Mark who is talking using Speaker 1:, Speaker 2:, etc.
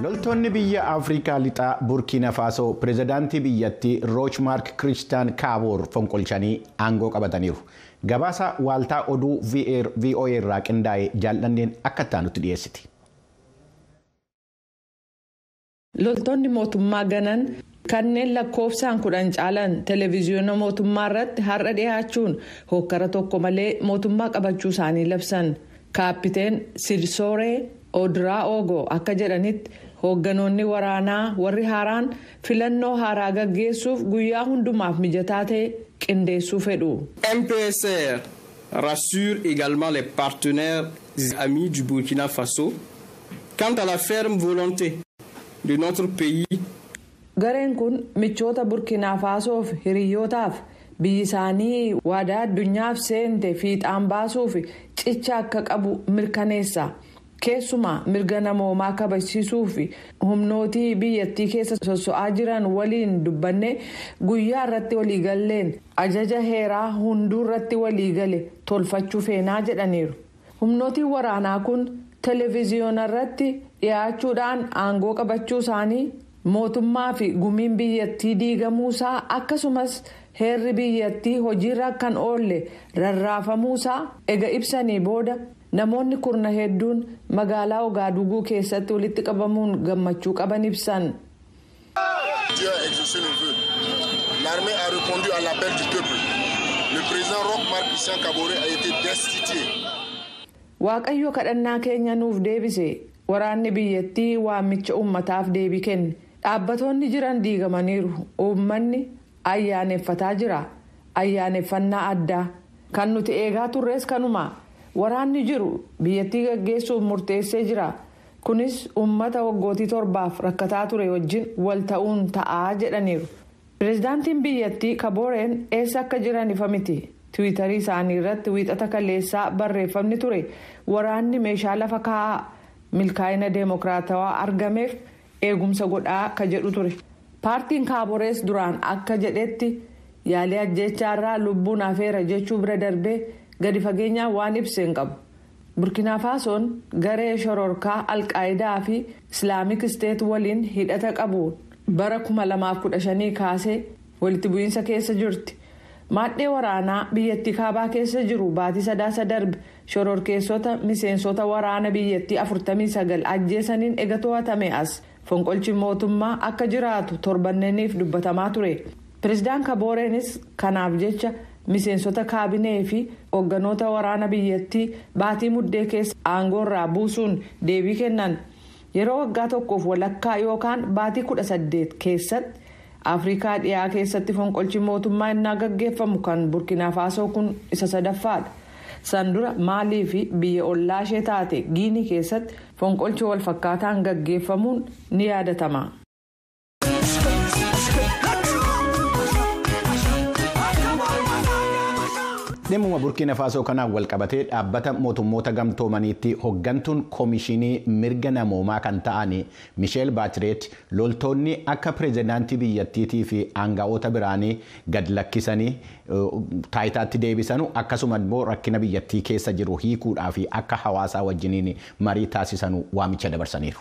Speaker 1: Loltoonni biyya Afrikaa lixaa Burkina Faso pirezidaantii biyyattii Rochmark Christian Kabore fonqolchanii aangoo qabataniiru. Gabaasa waaltaa oduu VOA irraa qindaa'e jaallanneen akka taanutti dhiyeessiti.
Speaker 2: Loltoonni mootummaa ganan kanneen lakkoofsaan 10 caalan televiziyoona mootummaa irratti har'a dhiyaachuun hokkara tokko malee mootummaa qabachuu isaanii labsan. Kaappiteen Sirsooree Odraa'ogo akka jedhanitti hoogganoonni waraanaa warri haaraan filannoo haaraa gaggeessuuf guyyaa hundumaaf mijataa ta'e qindeessuu fedhu.
Speaker 3: MPSR rassure également les partenaires amis du Burkina Faso quant à la ferme volonté de notre pays.
Speaker 2: Gareen kun michoota Burkina Fasoof hiriyootaaf biyyi isaanii waadaa addunyaaf seente fiixaan baasuuf cicha akka qabu mirkaneessa. Keessumaa mirga namoomaa kabachiisuu fi humnootii biyyattii keessa soso'aa jiran waliin dubbanne guyyaa irratti waliigalleen ajaja heeraa hunduu irratti waliigale tolfachuu feenaa jedhaniiru. Humnootiin waraanaa kun televiziyoona irratti dhiyaachuudhaan aangoo qabachuu isaanii mootummaa fi gumiin biyyattii diigamuusaa akkasumas heerri biyyattii hojiirra kan oolle rarraafamuusaa ega ibsanii booda. Namoonni kurna hedduun magaalaa Ogaaduguu keessatti walitti qabamuun gammachuu qaban ibsan.
Speaker 4: L'armée a répondu à l'appel du peuple. Le président Rochmark Christian Kabore a été destitué.
Speaker 2: Waaqayyo kadhannaa keenya nuuf deebise. Waraanni biyyattii waamicha uummataaf deebii kenne. Dhaabbattoonni jiran diigamaniiru. Uummanni ayyaaneffataa jira. Ayyaaneffannaa addaa. Kan nuti eegaa turres kanuma. Waraanni jiru biyyattii gaggeessuuf murteessee jira. Kunis uummata waggootii 7 rakkataa ture wajjin wal ta'uun ta'aa jedhaniiru. Pireezidaantiin biyyattii Kaboreen eessa akka jiran ifa miti. Tiwiitarii isaanii irratti wiixata kaleessaa barreeffamni ture. Waraanni meeshaa lafa kaa'aa milkaa'ina deemokiraatawaa argameef eegumsa godhaa ka jedhu ture. Paartiin Kaborees duraan akka jedhetti yaalii ajjeechaarraa lubbuun hafeera jechuu bira darbee. Gadi fageenyaa waan ibseen qabu. Burkina Fasoon garee shororkaa Alqaayidaa fi Islaamik Isteet waliin hidhata qabu bara 2015 kaasee walitti bu'iinsa keessa jirti. Maadhee waraanaa biyyattii kaabaa keessa jiru baatii sadaasa darbe shororkeessota miseensota waraana biyyattii 49 ajjeesaniin ega to'atame as fonqolchi mootummaa akka jiraatu torbanneeniif dubbatamaa ture. Pireezidaan Kaboreenis kanaaf jecha. Miseensota kaabinee fi hoogganoota waraana biyyattii baatii muddee keessa aangoo irraa buusuun deebii kennan yeroo waggaa tokkoof walakkaa yookaan baatii 18 keessatti Afrikaa dhiyaa keessatti fonqolchi mootummaa innaa gaggeeffamu kan Burkina Faso kun isa sadaffaadha. Sandura Maalii fi biyya ollaa ishee taate Giinii keessatti fonqolchi wal fakkaataan gaggeeffamuun ni yaadatama.
Speaker 1: Dhimma Burkina Faso kanaan walqabatee dhaabbata mootummoota gamtoomaniitti hoggantuun koomishinii mirga namoomaa kan ta'an Michelle Bachelet loltoonni akka pireezidaantii biyyattiitii fi aanga'oota biraanii gad lakkisanii taayitaatti deebisanu akkasuma immoo rakkina biyyattii keessa jiru hiikuudhaa fi akka hawaasaa wajjiniin marii taasisanu waamicha dabarsaniiru.